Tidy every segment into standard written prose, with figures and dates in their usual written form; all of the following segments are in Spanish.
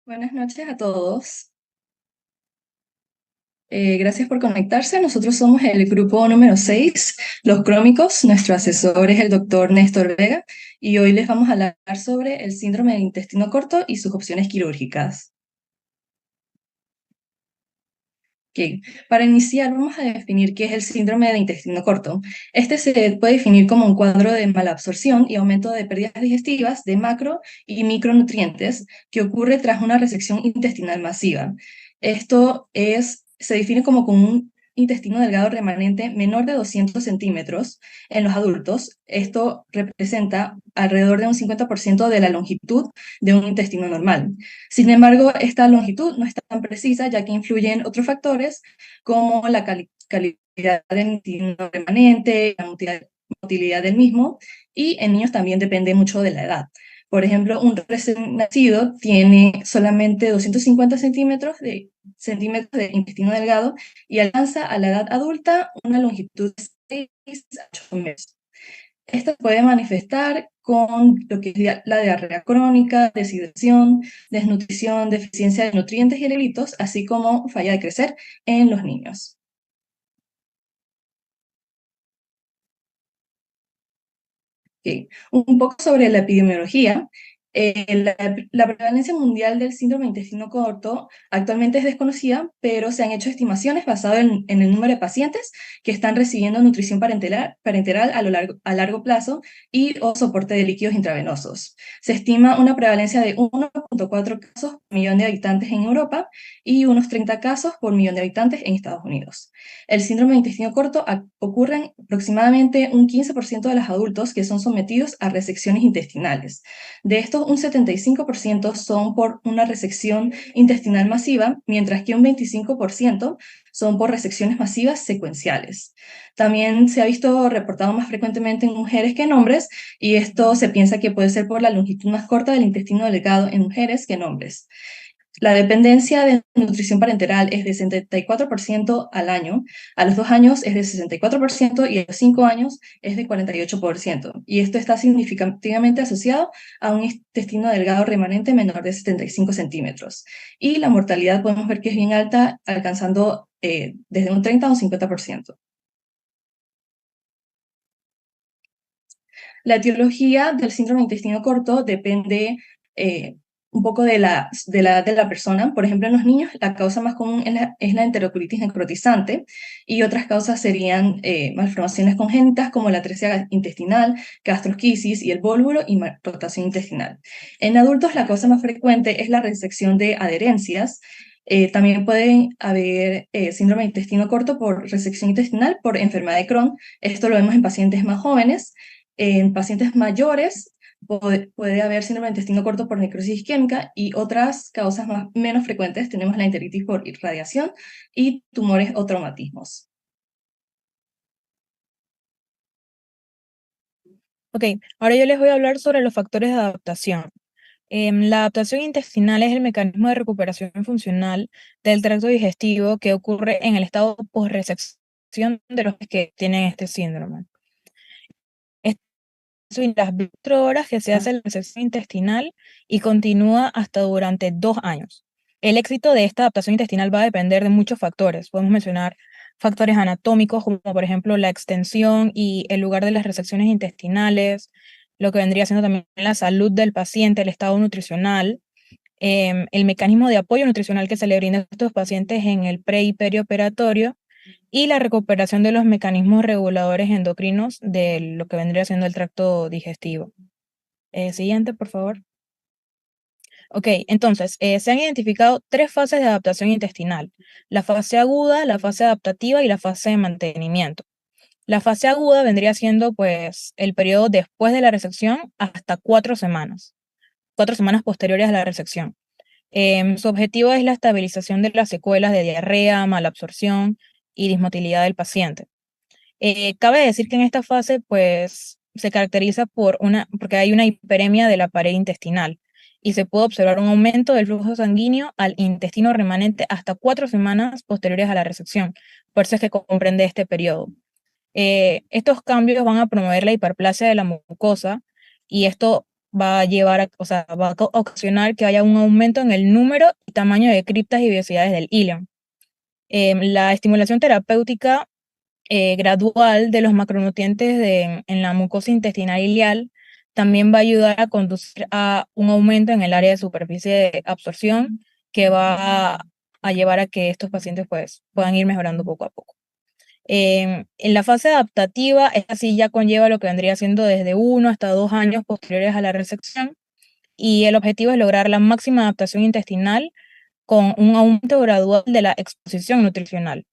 Buenas noches a todos. Gracias por conectarse. Nosotros somos el grupo número 6, los crómicos. Nuestro asesor es el doctor Néstor Vega y hoy les vamos a hablar sobre el síndrome del intestino corto y sus opciones quirúrgicas. Ok. Para iniciar, vamos a definir qué es el síndrome de intestino corto. Este se puede definir como un cuadro de malabsorción y aumento de pérdidas digestivas de macro y micronutrientes que ocurre tras una resección intestinal masiva. Se define como con un intestino delgado remanente menor de 200 centímetros en los adultos. Esto representa alrededor de un 50% de la longitud de un intestino normal. Sin embargo, esta longitud no es tan precisa, ya que influyen otros factores como la calidad del intestino remanente, la motilidad del mismo, y en niños también depende mucho de la edad. Por ejemplo, un recién nacido tiene solamente 250 centímetros de intestino delgado y alcanza a la edad adulta una longitud de 6 a 8 metros. Esta puede manifestar con lo que es la diarrea crónica, deshidratación, desnutrición, deficiencia de nutrientes y electrolitos, así como falla de crecer en los niños. Okay. Un poco sobre la epidemiología. La prevalencia mundial del síndrome de intestino corto actualmente es desconocida, pero se han hecho estimaciones basadas en el número de pacientes que están recibiendo nutrición parenteral a largo plazo y o soporte de líquidos intravenosos. Se estima una prevalencia de 1,4 casos por millón de habitantes en Europa y unos 30 casos por millón de habitantes en Estados Unidos. El síndrome de intestino corto ocurre en aproximadamente un 15% de los adultos que son sometidos a resecciones intestinales. De estos, un 75% son por una resección intestinal masiva, mientras que un 25% son por resecciones masivas secuenciales. También se ha visto reportado más frecuentemente en mujeres que en hombres, y esto se piensa que puede ser por la longitud más corta del intestino delgado en mujeres que en hombres. La dependencia de nutrición parenteral es de 74% al año, a los 2 años es de 64% y a los 5 años es de 48%. Y esto está significativamente asociado a un intestino delgado remanente menor de 75 centímetros. Y la mortalidad podemos ver que es bien alta, alcanzando desde un 30 a un 50%. La etiología del síndrome de intestino corto depende eh, un poco de la persona. Por ejemplo, en los niños la causa más común es la enterocolitis necrotizante y otras causas serían malformaciones congénitas como la atresia intestinal, gastrosquisis y el vólvulo y rotación intestinal. En adultos la causa más frecuente es la resección de adherencias. También puede haber síndrome de intestino corto por resección intestinal por enfermedad de Crohn. Esto lo vemos en pacientes más jóvenes. En pacientes mayores puede haber síndrome de intestino corto por necrosis isquémica y otras causas menos frecuentes tenemos la enteritis por irradiación y tumores o traumatismos. Ok, ahora yo les voy a hablar sobre los factores de adaptación. La adaptación intestinal es el mecanismo de recuperación funcional del tracto digestivo que ocurre en el estado post-resección de los que tienen este síndrome. Esto en las 24 horas que se hace la resección intestinal y continúa hasta durante 2 años. El éxito de esta adaptación intestinal va a depender de muchos factores. Podemos mencionar factores anatómicos, como por ejemplo la extensión y el lugar de las resecciones intestinales, lo que vendría siendo también la salud del paciente, el estado nutricional, el mecanismo de apoyo nutricional que se le brinda a estos pacientes en el pre y perioperatorio, y la recuperación de los mecanismos reguladores endocrinos de lo que vendría siendo el tracto digestivo. Siguiente, por favor. Ok, entonces, se han identificado 3 fases de adaptación intestinal: la fase aguda, la fase adaptativa y la fase de mantenimiento. La fase aguda vendría siendo, pues, el periodo después de la resección hasta 4 semanas, 4 semanas posteriores a la resección. Su objetivo es la estabilización de las secuelas de diarrea, malabsorción y dismotilidad del paciente. Cabe decir que en esta fase, pues, se caracteriza porque hay una hiperemia de la pared intestinal y se puede observar un aumento del flujo sanguíneo al intestino remanente hasta 4 semanas posteriores a la resección. Por eso es que comprende este periodo. Estos cambios van a promover la hiperplasia de la mucosa y esto va a llevar o sea, va a ocasionar que haya un aumento en el número y tamaño de criptas y velocidades del hilo. La estimulación terapéutica gradual de los macronutrientes en la mucosa intestinal ileal también va a ayudar a conducir a un aumento en el área de superficie de absorción que va a llevar a que estos pacientes pues, puedan ir mejorando poco a poco. En la fase adaptativa, esta sí ya conlleva lo que vendría siendo desde 1 hasta 2 años posteriores a la resección, y el objetivo es lograr la máxima adaptación intestinal con un aumento gradual de la exposición nutricional.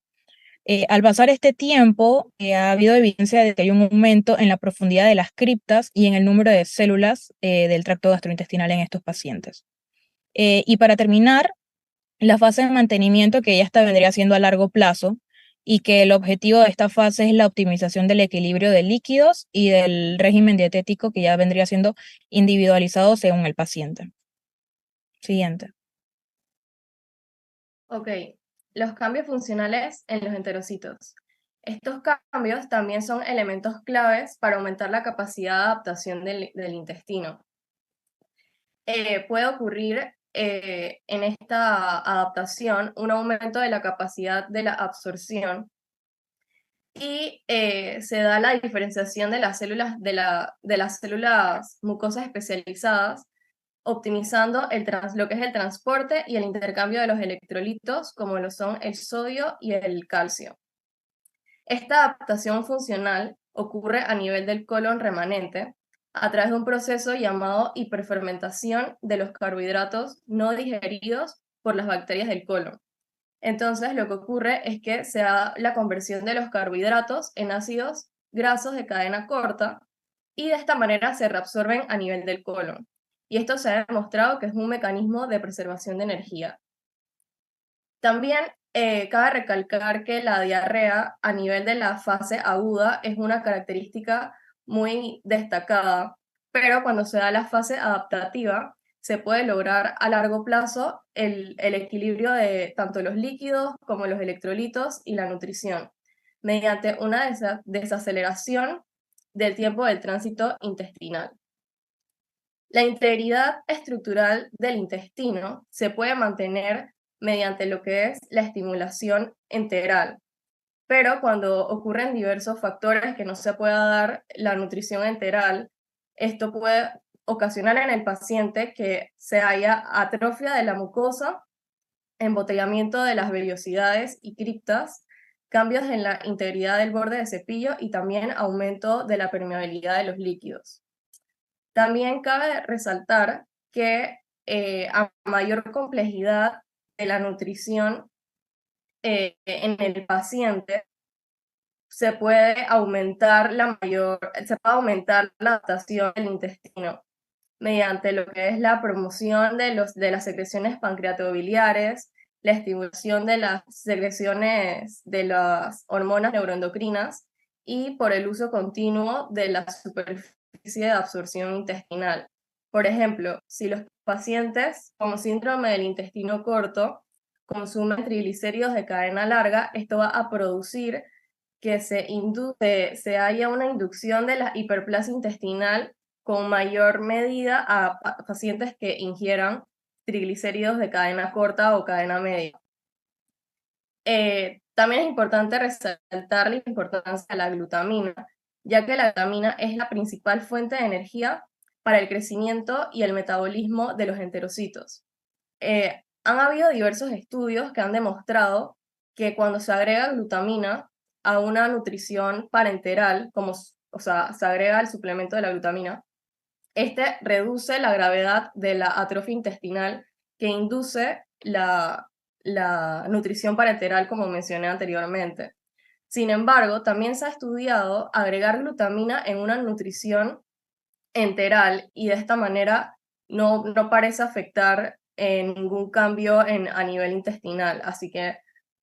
Al pasar este tiempo, ha habido evidencia de que hay un aumento en la profundidad de las criptas y en el número de células del tracto gastrointestinal en estos pacientes. Y para terminar, la fase de mantenimiento, que ya esta vendría siendo a largo plazo, y que el objetivo de esta fase es la optimización del equilibrio de líquidos y del régimen dietético, que ya vendría siendo individualizado según el paciente. Siguiente. Ok, los cambios funcionales en los enterocitos. Estos cambios también son elementos claves para aumentar la capacidad de adaptación del intestino. Puede ocurrir en esta adaptación un aumento de la capacidad de la absorción y se da la diferenciación de las células, de las células mucosas especializadas, optimizando lo que es el transporte y el intercambio de los electrolitos, como lo son el sodio y el calcio. Esta adaptación funcional ocurre a nivel del colon remanente a través de un proceso llamado hiperfermentación de los carbohidratos no digeridos por las bacterias del colon. Entonces, lo que ocurre es que se da la conversión de los carbohidratos en ácidos grasos de cadena corta y de esta manera se reabsorben a nivel del colon. Y esto se ha demostrado que es un mecanismo de preservación de energía. También cabe recalcar que la diarrea a nivel de la fase aguda es una característica muy destacada, pero cuando se da la fase adaptativa, se puede lograr a largo plazo el equilibrio de tanto los líquidos como los electrolitos y la nutrición, mediante una desaceleración del tiempo del tránsito intestinal. La integridad estructural del intestino se puede mantener mediante lo que es la estimulación enteral, pero cuando ocurren diversos factores que no se pueda dar la nutrición enteral, esto puede ocasionar en el paciente que se haya atrofia de la mucosa, embotellamiento de las vellosidades y criptas, cambios en la integridad del borde de cepillo y también aumento de la permeabilidad de los líquidos. También cabe resaltar que a mayor complejidad de la nutrición en el paciente, se puede aumentar la adaptación del intestino mediante lo que es la promoción de las secreciones pancreatobiliares, la estimulación de las secreciones de las hormonas neuroendocrinas y por el uso continuo de la superficie de absorción intestinal. Por ejemplo, si los pacientes con síndrome del intestino corto consumen triglicéridos de cadena larga, esto va a producir que se haya una inducción de la hiperplasia intestinal con mayor medida a pacientes que ingieran triglicéridos de cadena corta o cadena media. También es importante resaltar la importancia de la glutamina, ya que la glutamina es la principal fuente de energía para el crecimiento y el metabolismo de los enterocitos. Han habido diversos estudios que han demostrado que cuando se agrega glutamina a una nutrición parenteral, se agrega el suplemento de la glutamina, este reduce la gravedad de la atrofia intestinal que induce la nutrición parenteral, como mencioné anteriormente. Sin embargo, también se ha estudiado agregar glutamina en una nutrición enteral y de esta manera no parece afectar ningún cambio a nivel intestinal. Así que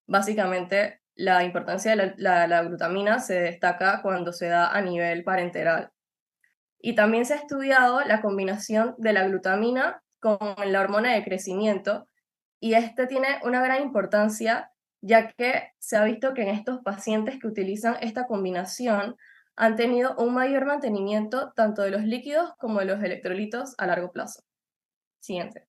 básicamente la importancia de la glutamina se destaca cuando se da a nivel parenteral. Y también se ha estudiado la combinación de la glutamina con la hormona de crecimiento, y este tiene una gran importancia, ya que se ha visto que en estos pacientes que utilizan esta combinación han tenido un mayor mantenimiento tanto de los líquidos como de los electrolitos a largo plazo. Siguiente.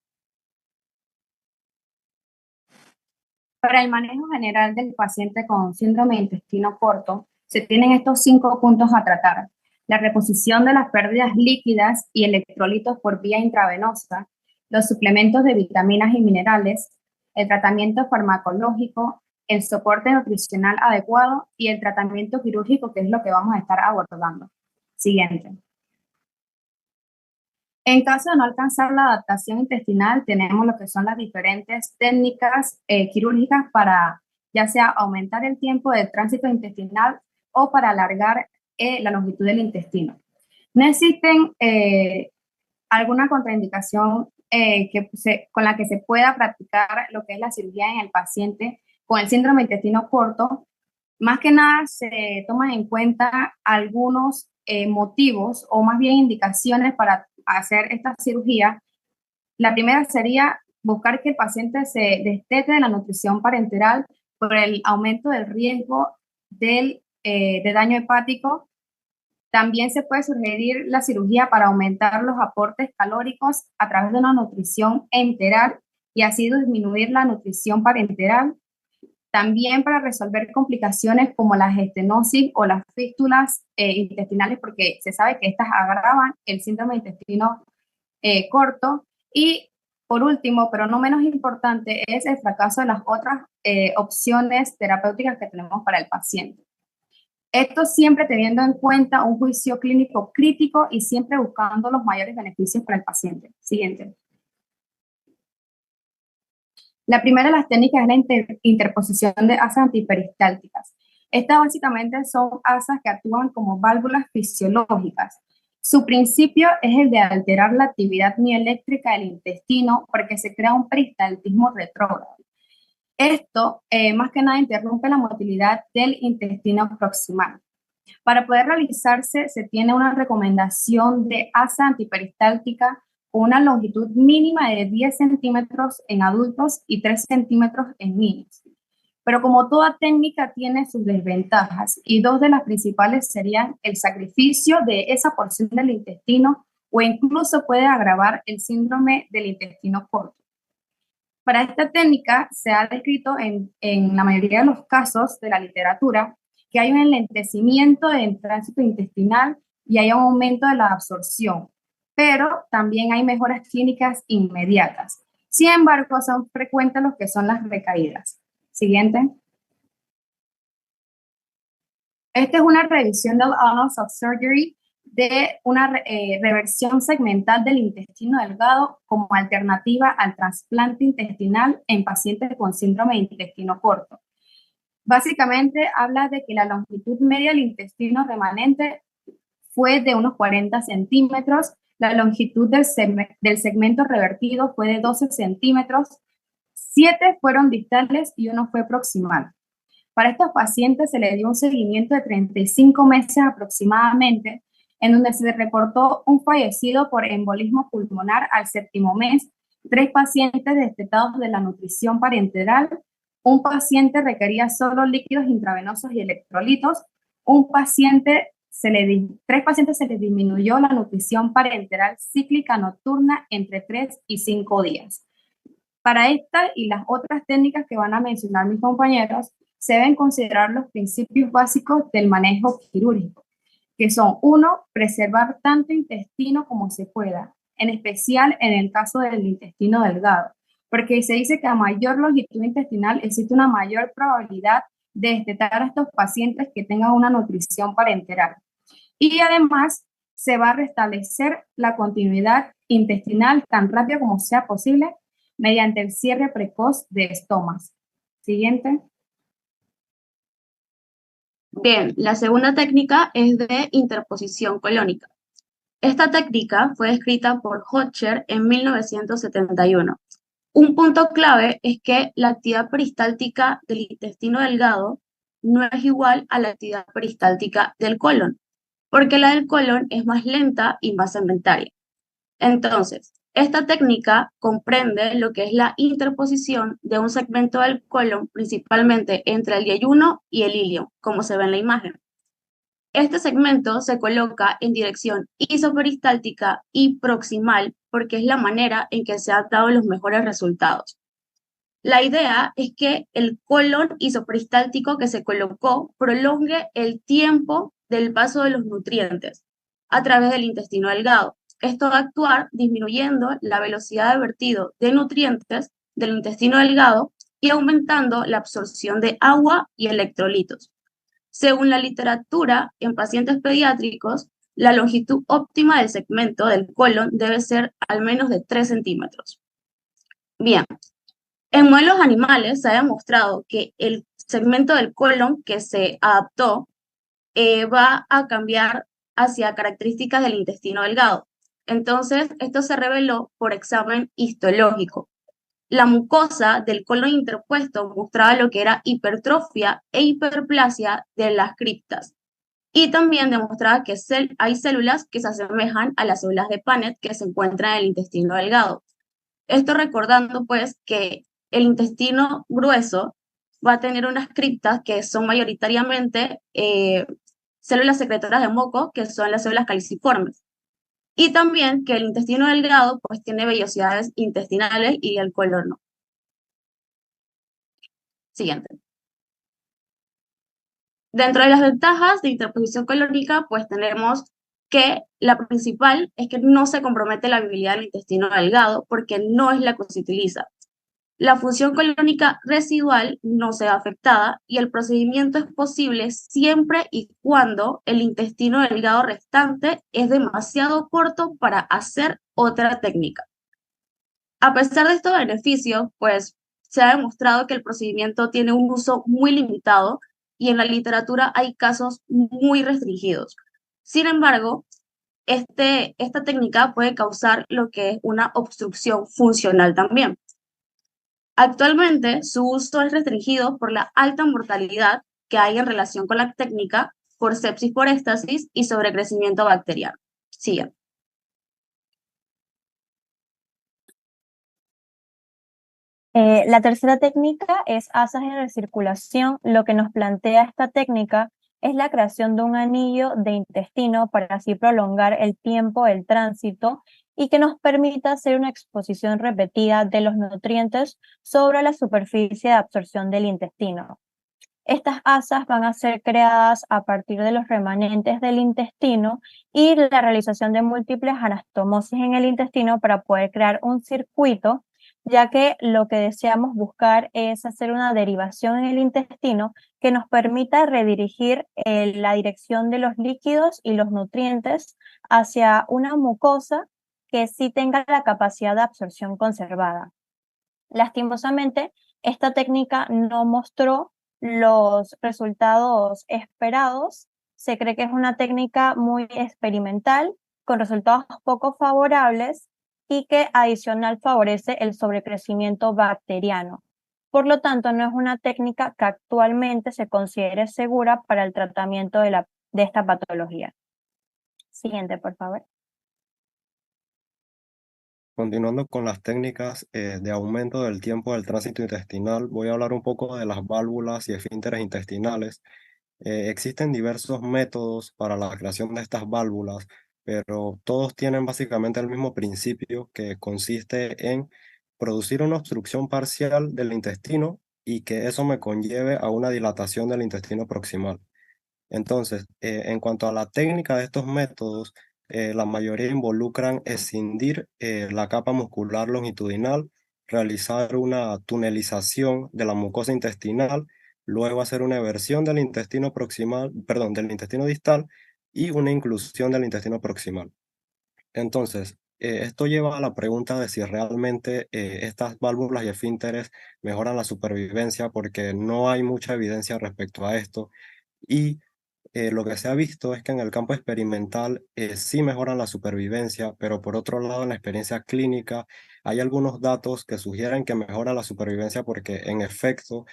Para el manejo general del paciente con síndrome de intestino corto, se tienen estos 5 puntos a tratar: la reposición de las pérdidas líquidas y electrolitos por vía intravenosa, los suplementos de vitaminas y minerales, el tratamiento farmacológico, el soporte nutricional adecuado y el tratamiento quirúrgico, que es lo que vamos a estar abordando. Siguiente. En caso de no alcanzar la adaptación intestinal, tenemos lo que son las diferentes técnicas quirúrgicas para ya sea aumentar el tiempo de tránsito intestinal o para alargar la longitud del intestino. No existen alguna contraindicación con la que se pueda practicar lo que es la cirugía en el paciente con el síndrome de intestino corto. Más que nada se toman en cuenta algunos motivos o más bien indicaciones para hacer esta cirugía. La primera sería buscar que el paciente se destete de la nutrición parenteral por el aumento del riesgo de daño hepático. También se puede sugerir la cirugía para aumentar los aportes calóricos a través de una nutrición enteral y así disminuir la nutrición parenteral. También para resolver complicaciones como la estenosis o las fístulas intestinales, porque se sabe que estas agravan el síndrome de intestino corto. Y por último, pero no menos importante, es el fracaso de las otras opciones terapéuticas que tenemos para el paciente. Esto siempre teniendo en cuenta un juicio clínico crítico y siempre buscando los mayores beneficios para el paciente. Siguiente. La primera de las técnicas es la interposición de asas antiperistálticas. Estas básicamente son asas que actúan como válvulas fisiológicas. Su principio es el de alterar la actividad mioeléctrica del intestino porque se crea un peristaltismo retrógrado. Esto, más que nada, interrumpe la motilidad del intestino proximal. Para poder realizarse, se tiene una recomendación de asa antiperistáltica con una longitud mínima de 10 centímetros en adultos y 3 centímetros en niños. Pero como toda técnica tiene sus desventajas y dos de las principales serían el sacrificio de esa porción del intestino o incluso puede agravar el síndrome del intestino corto. Para esta técnica se ha descrito en la mayoría de los casos de la literatura que hay un enlentecimiento del tránsito intestinal y hay un aumento de la absorción, pero también hay mejoras clínicas inmediatas. Sin embargo, son frecuentes los que son las recaídas. Siguiente. Esta es una revisión del Annals of Surgery de una reversión segmental del intestino delgado como alternativa al trasplante intestinal en pacientes con síndrome de intestino corto. Básicamente habla de que la longitud media del intestino remanente fue de unos 40 centímetros, la longitud del segmento revertido fue de 12 centímetros, 7 fueron distales y 1 fue proximal. Para estos pacientes se le dio un seguimiento de 35 meses aproximadamente, en donde se reportó un fallecido por embolismo pulmonar al 7º mes, 3 pacientes destetados de la nutrición parenteral, un paciente requería solo líquidos intravenosos y electrolitos, 3 pacientes se les disminuyó la nutrición parenteral cíclica nocturna entre 3 y 5 días. Para esta y las otras técnicas que van a mencionar mis compañeros, se deben considerar los principios básicos del manejo quirúrgico, que son: 1, preservar tanto intestino como se pueda, en especial en el caso del intestino delgado, porque se dice que a mayor longitud intestinal existe una mayor probabilidad de destetar a estos pacientes que tengan una nutrición parenteral. Y además se va a restablecer la continuidad intestinal tan rápido como sea posible mediante el cierre precoz de estomas. Siguiente. Bien, la segunda técnica es de interposición colónica. Esta técnica fue descrita por Hochscher en 1971. Un punto clave es que la actividad peristáltica del intestino delgado no es igual a la actividad peristáltica del colon, porque la del colon es más lenta y más sedentaria. Entonces, esta técnica comprende lo que es la interposición de un segmento del colon, principalmente entre el yeyuno y el ilio, como se ve en la imagen. Este segmento se coloca en dirección isoperistáltica y proximal porque es la manera en que se han dado los mejores resultados. La idea es que el colon isoperistáltico que se colocó prolongue el tiempo del paso de los nutrientes a través del intestino delgado. Esto va a actuar disminuyendo la velocidad de vertido de nutrientes del intestino delgado y aumentando la absorción de agua y electrolitos. Según la literatura, en pacientes pediátricos, la longitud óptima del segmento del colon debe ser al menos de 3 centímetros. Bien, en modelos animales se ha demostrado que el segmento del colon que se adaptó va a cambiar hacia características del intestino delgado. Entonces, esto se reveló por examen histológico. La mucosa del colon interpuesto mostraba lo que era hipertrofia e hiperplasia de las criptas. Y también demostraba que hay células que se asemejan a las células de Paneth que se encuentran en el intestino delgado. Esto recordando pues que el intestino grueso va a tener unas criptas que son mayoritariamente células secretoras de moco, que son las células caliciformes. Y también que el intestino delgado pues tiene vellosidades intestinales y el colon no. Siguiente. Dentro de las ventajas de interposición colónica, pues tenemos que la principal es que no se compromete la viabilidad del intestino delgado porque no es la que se utiliza. La función colónica residual no se ve afectada y el procedimiento es posible siempre y cuando el intestino delgado restante es demasiado corto para hacer otra técnica. A pesar de estos beneficios, pues se ha demostrado que el procedimiento tiene un uso muy limitado y en la literatura hay casos muy restringidos. Sin embargo, esta técnica puede causar lo que es una obstrucción funcional también. Actualmente, su uso es restringido por la alta mortalidad que hay en relación con la técnica por sepsis por éstasis y sobrecrecimiento bacteriano. Sigue. La tercera técnica es asas en recirculación. Lo que nos plantea esta técnica es la creación de un anillo de intestino para así prolongar el tiempo del tránsito y que nos permita hacer una exposición repetida de los nutrientes sobre la superficie de absorción del intestino. Estas asas van a ser creadas a partir de los remanentes del intestino y la realización de múltiples anastomosis en el intestino para poder crear un circuito, ya que lo que deseamos buscar es hacer una derivación en el intestino que nos permita redirigir la dirección de los líquidos y los nutrientes hacia una mucosa que sí tenga la capacidad de absorción conservada. Lastimosamente, esta técnica no mostró los resultados esperados. Se cree que es una técnica muy experimental, con resultados poco favorables y que adicional favorece el sobrecrecimiento bacteriano. Por lo tanto, no es una técnica que actualmente se considere segura para el tratamiento de esta patología. Siguiente, por favor. Continuando con las técnicas de aumento del tiempo del tránsito intestinal, voy a hablar un poco de las válvulas y esfínteres intestinales. Existen diversos métodos para la creación de estas válvulas, pero todos tienen básicamente el mismo principio que consiste en producir una obstrucción parcial del intestino y que eso me conlleve a una dilatación del intestino proximal. Entonces, en cuanto a la técnica de estos métodos, la mayoría involucran escindir la capa muscular longitudinal, realizar una tunelización de la mucosa intestinal, luego hacer una eversión del intestino proximal, perdón, del intestino distal y una inclusión del intestino proximal. Entonces, esto lleva a la pregunta de si realmente estas válvulas y esfínteres mejoran la supervivencia, porque no hay mucha evidencia respecto a esto. Y lo que se ha visto es que en el campo experimental sí mejoran la supervivencia, pero por otro lado en la experiencia clínica hay algunos datos que sugieren que mejora la supervivencia porque en efecto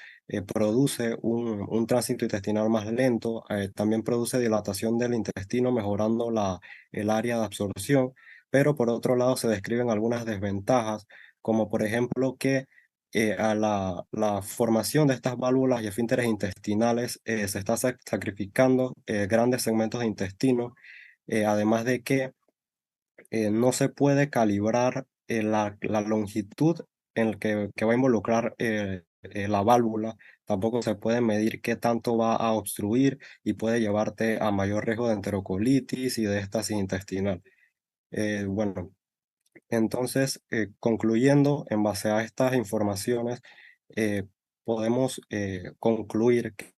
produce un tránsito intestinal más lento, también produce dilatación del intestino mejorando el área de absorción, pero por otro lado se describen algunas desventajas, como por ejemplo que a la formación de estas válvulas y esfínteres intestinales se está sacrificando grandes segmentos de intestino, además de que no se puede calibrar la longitud en el que va a involucrar la válvula, tampoco se puede medir qué tanto va a obstruir y puede llevarte a mayor riesgo de enterocolitis y de éstasis intestinal. Bueno, entonces, concluyendo, en base a estas informaciones, eh, podemos concluir que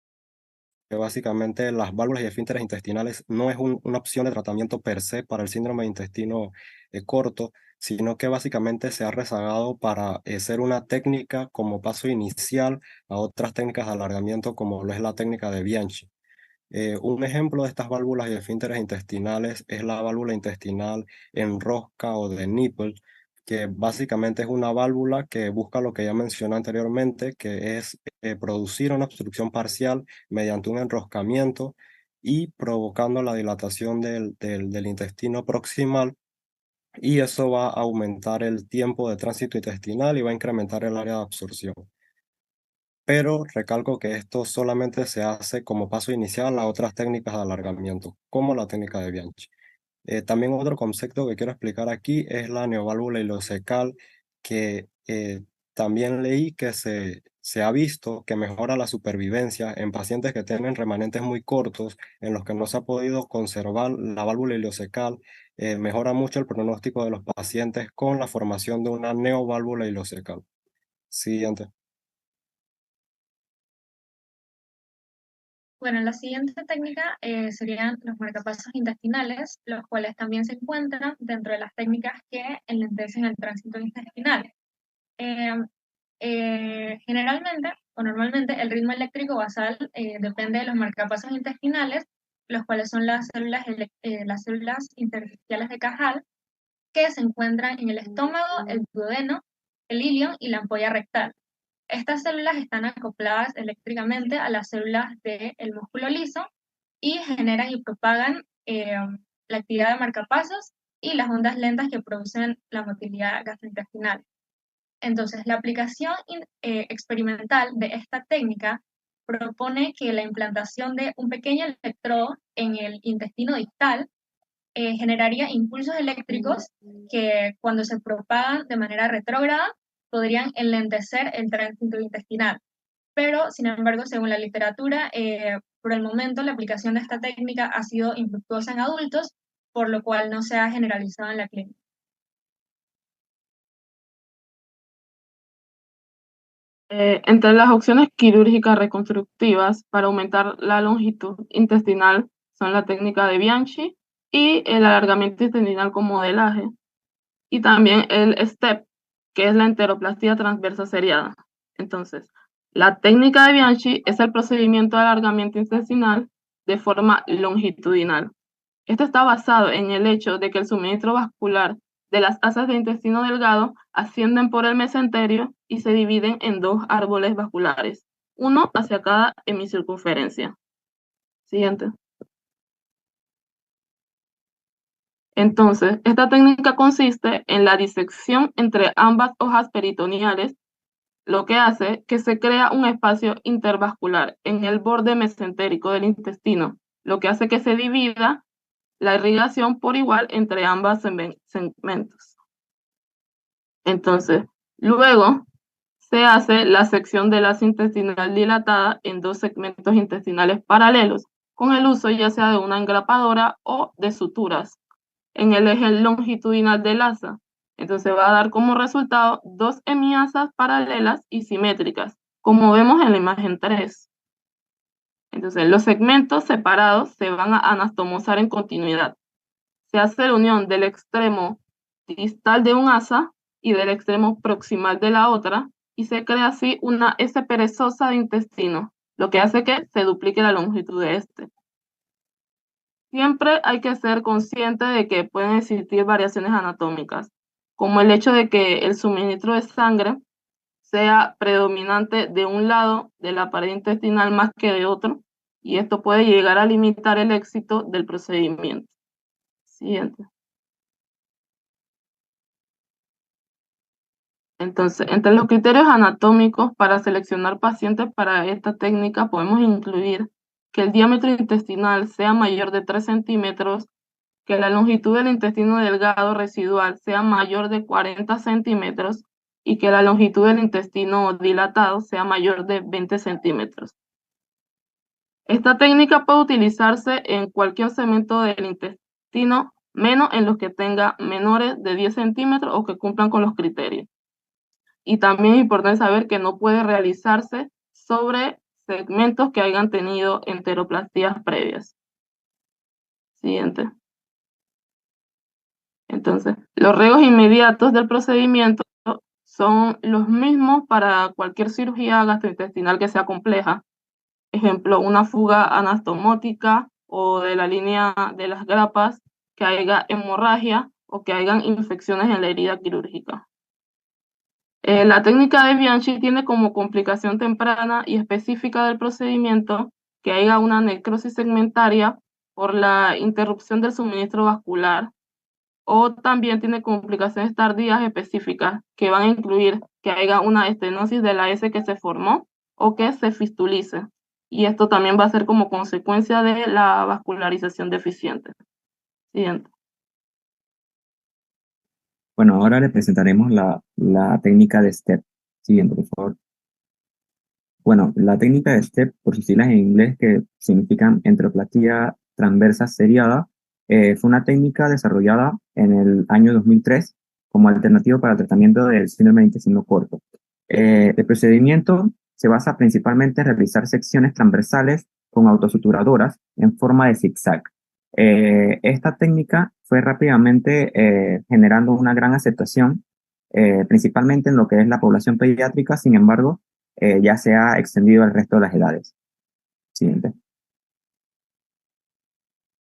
básicamente las válvulas y esfínteres intestinales no es una opción de tratamiento per se para el síndrome de intestino corto, sino que básicamente se ha rezagado para ser una técnica como paso inicial a otras técnicas de alargamiento como lo es la técnica de Bianchi. Un ejemplo de estas válvulas y esfínteres intestinales es la válvula intestinal en rosca o de nipple, que básicamente es una válvula que busca lo que ya mencioné anteriormente, que es producir una obstrucción parcial mediante un enroscamiento y provocando la dilatación del intestino proximal, y eso va a aumentar el tiempo de tránsito intestinal y va a incrementar el área de absorción. Pero recalco que esto solamente se hace como paso inicial a otras técnicas de alargamiento, como la técnica de Bianchi. También otro concepto que quiero explicar aquí es la neoválvula ileocecal, que también leí que se ha visto que mejora la supervivencia en pacientes que tienen remanentes muy cortos, en los que no se ha podido conservar la válvula ileocecal. Mejora mucho el pronóstico de los pacientes con la formación de una neoválvula ileocecal. Siguiente. Bueno, la siguiente técnica serían los marcapasos intestinales, los cuales también se encuentran dentro de las técnicas que enlentecen el tránsito intestinal. Eh, Generalmente o normalmente el ritmo eléctrico basal depende de los marcapasos intestinales, los cuales son las células intersticiales de Cajal, que se encuentran en el estómago, el duodeno, el ilion y la ampolla rectal. Estas células están acopladas eléctricamente a las células del músculo liso y generan y propagan la actividad de marcapasos y las ondas lentas que producen la motilidad gastrointestinal. Entonces, la aplicación experimental de esta técnica propone que la implantación de un pequeño electrodo en el intestino distal generaría impulsos eléctricos que, cuando se propagan de manera retrógrada, podrían enlentecer el tránsito intestinal. Pero, sin embargo, según la literatura, por el momento la aplicación de esta técnica ha sido infructuosa en adultos, por lo cual no se ha generalizado en la clínica. Entre las opciones quirúrgicas reconstructivas para aumentar la longitud intestinal son la técnica de Bianchi y el alargamiento intestinal con modelaje, y también el STEP, que es la enteroplastia transversa seriada. Entonces, la técnica de Bianchi es el procedimiento de alargamiento intestinal de forma longitudinal. Esto está basado en el hecho de que el suministro vascular de las asas de intestino delgado ascienden por el mesenterio y se dividen en dos árboles vasculares, uno hacia cada hemicircunferencia. Siguiente. Entonces, esta técnica consiste en la disección entre ambas hojas peritoneales, lo que hace que se crea un espacio intervascular en el borde mesentérico del intestino, lo que hace que se divida la irrigación por igual entre ambos segmentos. Entonces, luego se hace la sección de la intestinal dilatada en dos segmentos intestinales paralelos, con el uso ya sea de una engrapadora o de suturas en el eje longitudinal del asa. Entonces va a dar como resultado dos hemiasas paralelas y simétricas, como vemos en la imagen 3. Entonces los segmentos separados se van a anastomosar en continuidad. Se hace la unión del extremo distal de un asa y del extremo proximal de la otra, y se crea así una S perezosa de intestino, lo que hace que se duplique la longitud de este. Siempre hay que ser consciente de que pueden existir variaciones anatómicas, como el hecho de que el suministro de sangre sea predominante de un lado de la pared intestinal más que de otro, y esto puede llegar a limitar el éxito del procedimiento. Siguiente. Entonces, entre los criterios anatómicos para seleccionar pacientes para esta técnica podemos incluir que el diámetro intestinal sea mayor de 3 centímetros, que la longitud del intestino delgado residual sea mayor de 40 centímetros y que la longitud del intestino dilatado sea mayor de 20 centímetros. Esta técnica puede utilizarse en cualquier segmento del intestino, menos en los que tenga menores de 10 centímetros o que cumplan con los criterios. Y también es importante saber que no puede realizarse sobre segmentos que hayan tenido enteroplastías previas. Siguiente. Entonces, los riesgos inmediatos del procedimiento son los mismos para cualquier cirugía gastrointestinal que sea compleja. Ejemplo, una fuga anastomótica o de la línea de las grapas, que haya hemorragia o que hayan infecciones en la herida quirúrgica. La técnica de Bianchi tiene como complicación temprana y específica del procedimiento que haya una necrosis segmentaria por la interrupción del suministro vascular, o también tiene complicaciones tardías específicas que van a incluir que haya una estenosis de la S que se formó o que se fistulice. Y esto también va a ser como consecuencia de la vascularización deficiente. Siguiente. Bueno, ahora le presentaremos la técnica de STEP. Siguiente, por favor. Bueno, la técnica de STEP, por sus siglas en inglés que significan enteroplastía transversa seriada, fue una técnica desarrollada en el año 2003 como alternativa para el tratamiento del síndrome de intestino corto. El procedimiento se basa principalmente en realizar secciones transversales con autosuturadoras en forma de zigzag. Esta técnica fue rápidamente generando una gran aceptación, principalmente en lo que es la población pediátrica. Sin embargo, ya se ha extendido al resto de las edades. Siguiente.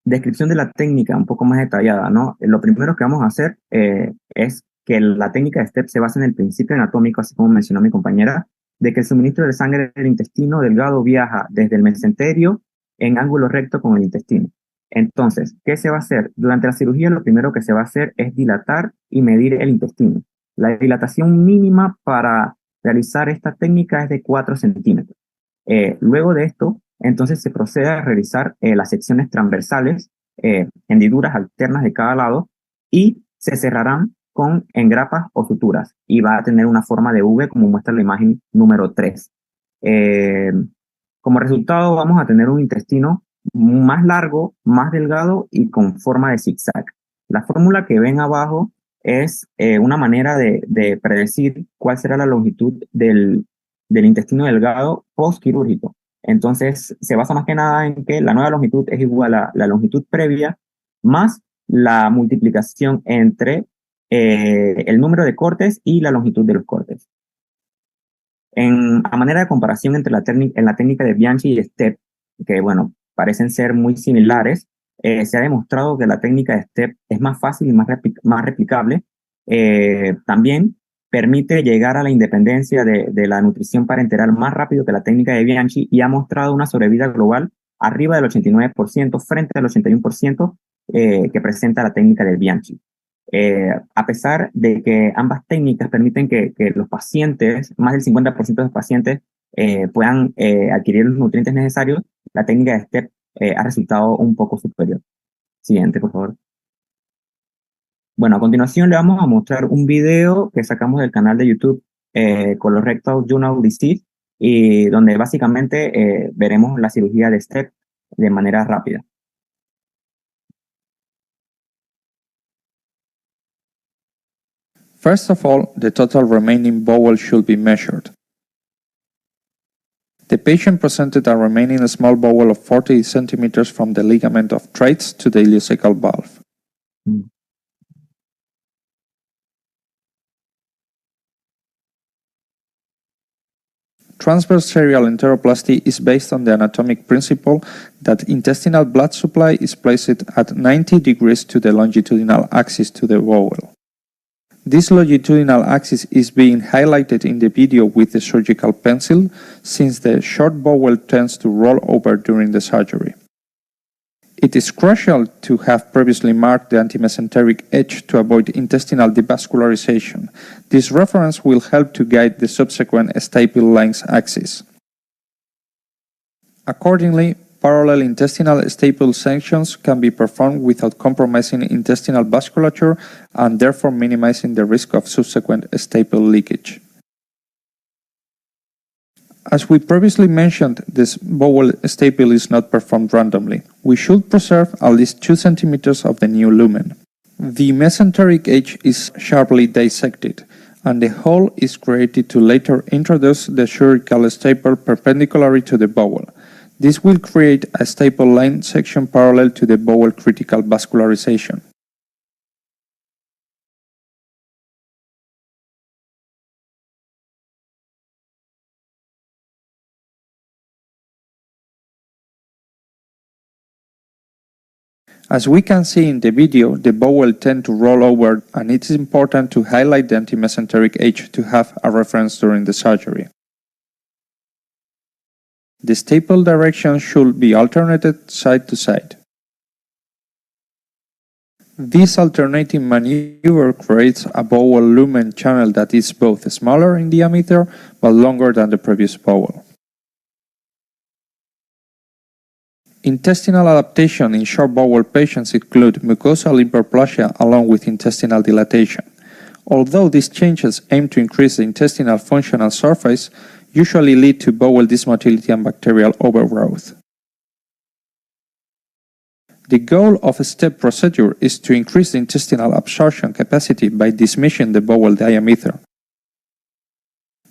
Descripción de la técnica un poco más detallada, ¿no? Lo primero que vamos a hacer es que la técnica de STEP se basa en el principio anatómico, así como mencionó mi compañera, de que el suministro de sangre del intestino delgado viaja desde el mesenterio en ángulo recto con el intestino. Entonces, ¿qué se va a hacer? Durante la cirugía lo primero que se va a hacer es dilatar y medir el intestino. La dilatación mínima para realizar esta técnica es de 4 centímetros. Luego de esto, entonces se procede a realizar las secciones transversales, hendiduras alternas de cada lado, y se cerrarán con engrapas o suturas, y va a tener una forma de V como muestra la imagen número 3. Como resultado vamos a tener un intestino más largo, más delgado y con forma de zigzag. La fórmula que ven abajo es una manera de predecir cuál será la longitud del intestino delgado postquirúrgico. Entonces, se basa más que nada en que la nueva longitud es igual a la longitud previa más la multiplicación entre el número de cortes y la longitud de los cortes. A manera de comparación entre la técnica de Bianchi y STEP, que bueno, parecen ser muy similares, se ha demostrado que la técnica de STEP es más fácil y más replicable. También permite llegar a la independencia de la nutrición parenteral más rápido que la técnica de Bianchi, y ha mostrado una sobrevida global arriba del 89% frente al 81% que presenta la técnica de Bianchi. A pesar de que ambas técnicas permiten que los pacientes, más del 50% de los pacientes, puedan adquirir los nutrientes necesarios, la técnica de STEP ha resultado un poco superior. Siguiente, por favor. Bueno, a continuación le vamos a mostrar un video que sacamos del canal de YouTube Colorectal Journal Disease, y donde básicamente veremos la cirugía de STEP de manera rápida. First of all, the total remaining bowel should be measured. The patient presented a remaining small bowel of 40 centimeters from the ligament of Treitz to the ileocecal valve. Transverse serial enteroplasty is based on the anatomic principle that intestinal blood supply is placed at 90 degrees to the longitudinal axis to the bowel. This longitudinal axis is being highlighted in the video with the surgical pencil, since the short bowel tends to roll over during the surgery. It is crucial to have previously marked the antimesenteric edge to avoid intestinal devascularization. This reference will help to guide the subsequent staple lines axis. Accordingly, parallel intestinal staple sections can be performed without compromising intestinal vasculature and therefore minimizing the risk of subsequent staple leakage. As we previously mentioned, this bowel staple is not performed randomly. We should preserve at least 2 cm of the new lumen. The mesenteric edge is sharply dissected, and the hole is created to later introduce the chirurgical staple perpendicularly to the bowel. This will create a staple line section parallel to the bowel critical vascularization. As we can see in the video, the bowel tends to roll over, and it is important to highlight the antimesenteric edge to have a reference during the surgery. The staple direction should be alternated side to side. This alternating maneuver creates a bowel lumen channel that is both smaller in diameter but longer than the previous bowel. Intestinal adaptation in short bowel patients include mucosal hyperplasia along with intestinal dilatation. Although these changes aim to increase the intestinal functional surface, usually lead to bowel dysmotility and bacterial overgrowth. The goal of a STEP procedure is to increase the intestinal absorption capacity by dismissing the bowel diameter.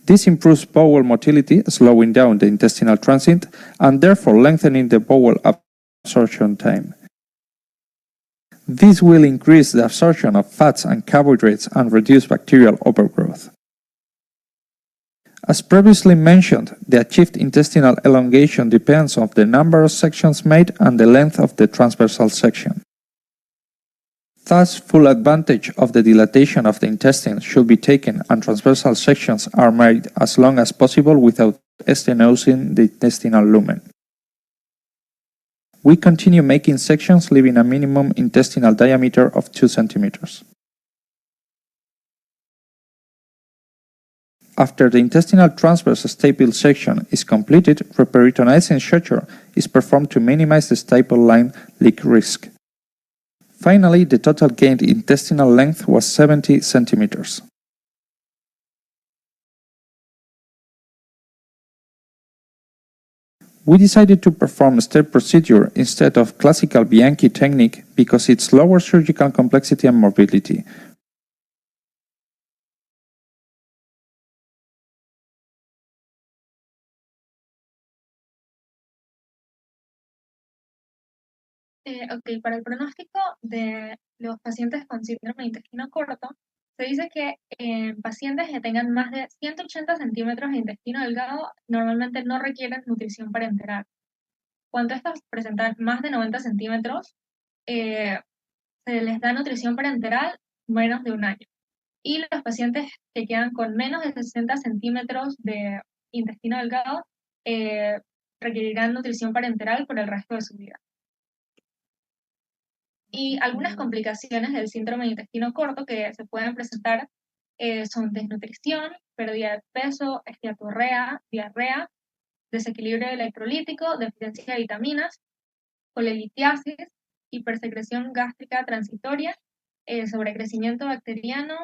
This improves bowel motility, slowing down the intestinal transit, and therefore lengthening the bowel absorption time. This will increase the absorption of fats and carbohydrates and reduce bacterial overgrowth. As previously mentioned, the achieved intestinal elongation depends on the number of sections made and the length of the transversal section. Thus, full advantage of the dilatation of the intestine should be taken, and transversal sections are made as long as possible without stenosing the intestinal lumen. We continue making sections leaving a minimum intestinal diameter of 2 cm. After the intestinal transverse staple section is completed, reperitonizing suture is performed to minimize the staple line leak risk. Finally, the total gained intestinal length was 70 cm. We decided to perform a STEP procedure instead of classical Bianchi technique because it's lower surgical complexity and morbidity. Para el pronóstico de los pacientes con síndrome de intestino corto, se dice que en pacientes que tengan más de 180 centímetros de intestino delgado normalmente no requieren nutrición parenteral. Cuando estos presentan más de 90 centímetros, se les da nutrición parenteral menos de un año. Y los pacientes que quedan con menos de 60 centímetros de intestino delgado requerirán nutrición parenteral por el resto de su vida. Y algunas complicaciones del síndrome de intestino corto que se pueden presentar son desnutrición, pérdida de peso, esteatorrea, diarrea, desequilibrio electrolítico, deficiencia de vitaminas, colelitiasis, hipersecreción gástrica transitoria, sobrecrecimiento bacteriano,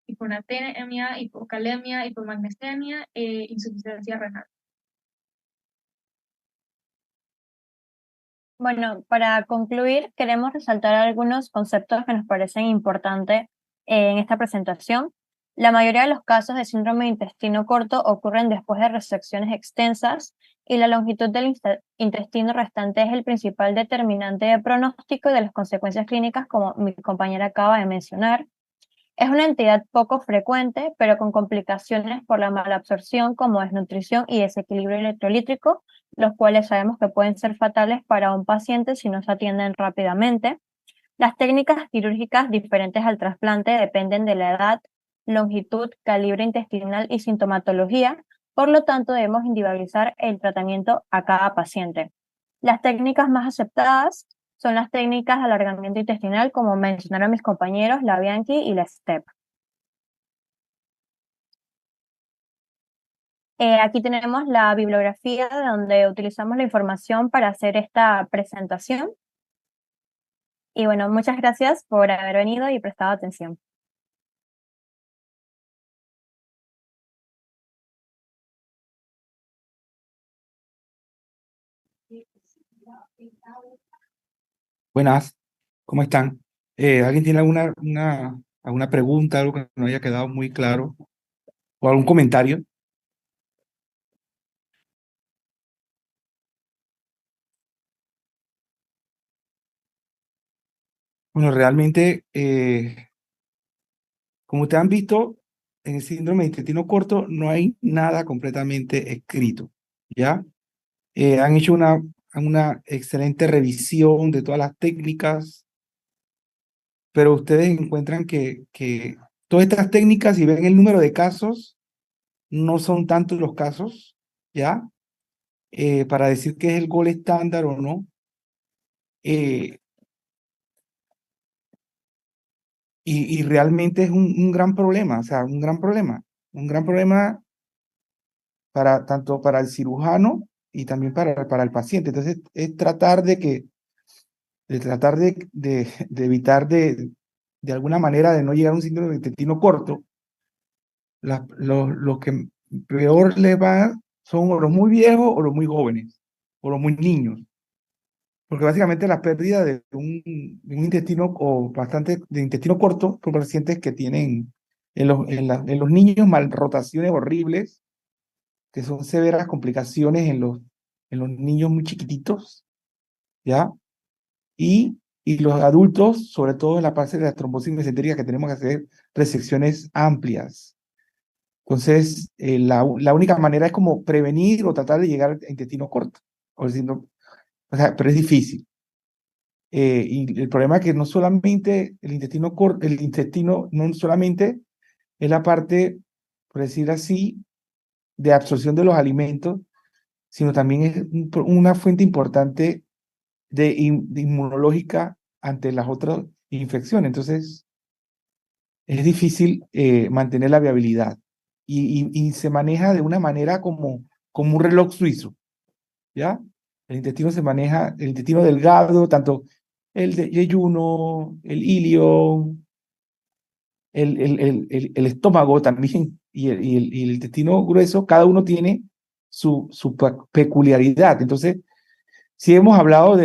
hiponatremia, hipocalemia, hipomagnesemia e insuficiencia renal. Bueno, para concluir, queremos resaltar algunos conceptos que nos parecen importantes en esta presentación. La mayoría de los casos de síndrome de intestino corto ocurren después de resecciones extensas y la longitud del intestino restante es el principal determinante de pronóstico y de las consecuencias clínicas, como mi compañera acaba de mencionar. Es una entidad poco frecuente, pero con complicaciones por la malabsorción como desnutrición y desequilibrio electrolítico, los cuales sabemos que pueden ser fatales para un paciente si no se atienden rápidamente. Las técnicas quirúrgicas diferentes al trasplante dependen de la edad, longitud, calibre intestinal y sintomatología, por lo tanto debemos individualizar el tratamiento a cada paciente. Las técnicas más aceptadas son las técnicas de alargamiento intestinal, como mencionaron mis compañeros, la Bianchi y la STEP. Aquí tenemos la bibliografía de donde utilizamos la información para hacer esta presentación. Y bueno, muchas gracias por haber venido y prestado atención. Buenas, ¿cómo están? ¿Alguien tiene alguna pregunta, algo que no haya quedado muy claro? ¿O algún comentario? Bueno, realmente, como ustedes han visto, en el síndrome de intestino corto no hay nada completamente escrito, ¿ya? Han hecho una excelente revisión de todas las técnicas, pero ustedes encuentran que todas estas técnicas, si ven el número de casos, no son tantos los casos, ¿ya? Para decir que es el gol estándar o no. eh, y realmente es un gran problema, o sea, un gran problema para, tanto para el cirujano y también para el paciente. Entonces, es tratar de evitar de alguna manera de no llegar a un síndrome de intestino corto. Los que peor les va son o los muy viejos o los muy jóvenes, o los muy niños. Porque básicamente la pérdida de un intestino o bastante de intestino corto son pacientes que tienen en los niños malrotaciones horribles, que son severas complicaciones en los niños muy chiquititos, ¿ya? Y los adultos, sobre todo en la fase de la trombosis mesentérica, que tenemos que hacer resecciones amplias. Entonces, la única manera es como prevenir o tratar de llegar al intestino corto. O sea, pero es difícil. Y el problema es que no solamente el intestino no solamente es la parte, por decir así, de absorción de los alimentos, sino también es una fuente importante de inmunológica ante las otras infecciones. Entonces, es difícil mantener la viabilidad. Y se maneja de una manera como un reloj suizo, ¿ya? El intestino se maneja, el intestino delgado, tanto el de yeyuno, el ilio, el estómago también y el intestino grueso, cada uno tiene su peculiaridad. Entonces, si hemos hablado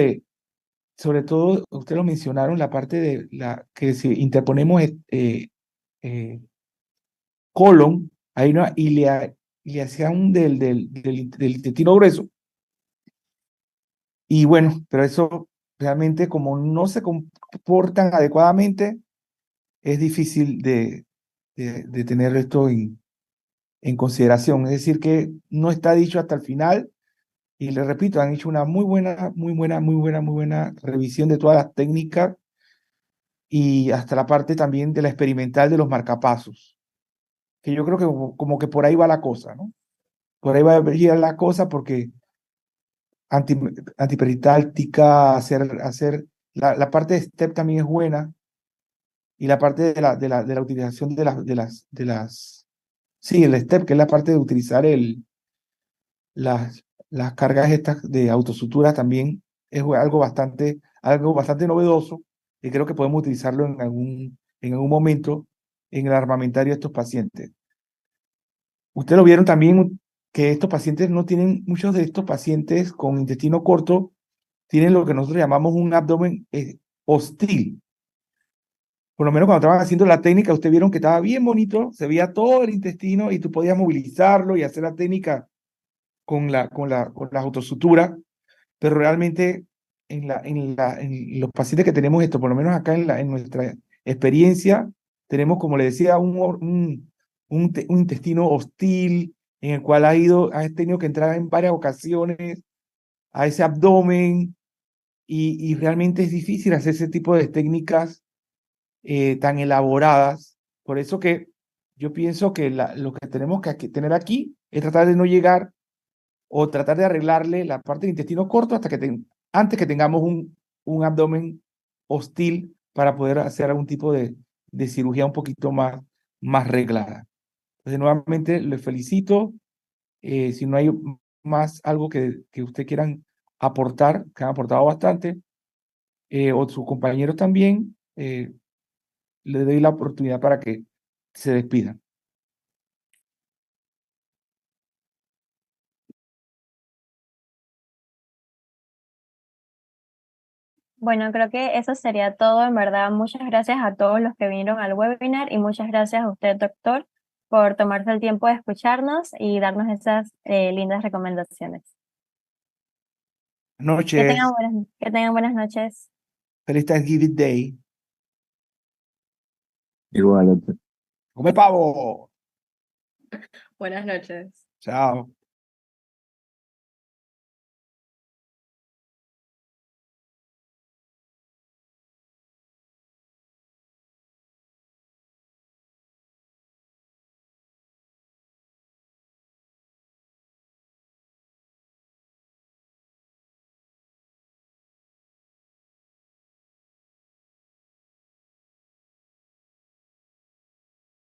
sobre todo, ustedes lo mencionaron, la parte de que si interponemos colon, hay una ileación del intestino grueso. Y bueno, pero eso realmente como no se comportan adecuadamente, es difícil de tener esto en consideración. Es decir, que no está dicho hasta el final. Y les repito, han hecho una muy buena revisión de todas las técnicas y hasta la parte también de la experimental de los marcapasos, que yo creo que como que por ahí va la cosa, ¿no? Por ahí va a ir la cosa porque antiperitáltica, hacer la parte de STEP también es buena y la parte de la utilización sí, el STEP, que es la parte de utilizar las cargas estas de autosutura también es algo bastante novedoso y creo que podemos utilizarlo en algún momento en el armamentario de estos pacientes. Ustedes lo vieron también que estos pacientes no tienen, muchos de estos pacientes con intestino corto tienen lo que nosotros llamamos un abdomen hostil. Por lo menos cuando estaban haciendo la técnica, ustedes vieron que estaba bien bonito, se veía todo el intestino y tú podías movilizarlo y hacer la técnica con las autosuturas, pero realmente en los pacientes que tenemos esto, por lo menos acá en nuestra experiencia, tenemos, como le decía, un intestino hostil en el cual has tenido que entrar en varias ocasiones a ese abdomen y realmente es difícil hacer ese tipo de técnicas tan elaboradas. Por eso que yo pienso que lo que tenemos que tener aquí es tratar de no llegar o tratar de arreglarle la parte del intestino corto antes que tengamos un abdomen hostil para poder hacer algún tipo de cirugía un poquito más reglada. Entonces, nuevamente, les felicito. Si no hay más algo que ustedes quieran aportar, que han aportado bastante, o sus compañeros también, les doy la oportunidad para que se despidan. Bueno, creo que eso sería todo. En verdad, muchas gracias a todos los que vinieron al webinar y muchas gracias a usted, doctor, por tomarse el tiempo de escucharnos y darnos esas lindas recomendaciones. Noches. Que tengan buenas noches. Feliz Thanksgiving Day. Igual, doctor. ¡Come pavo! Buenas noches. Chao.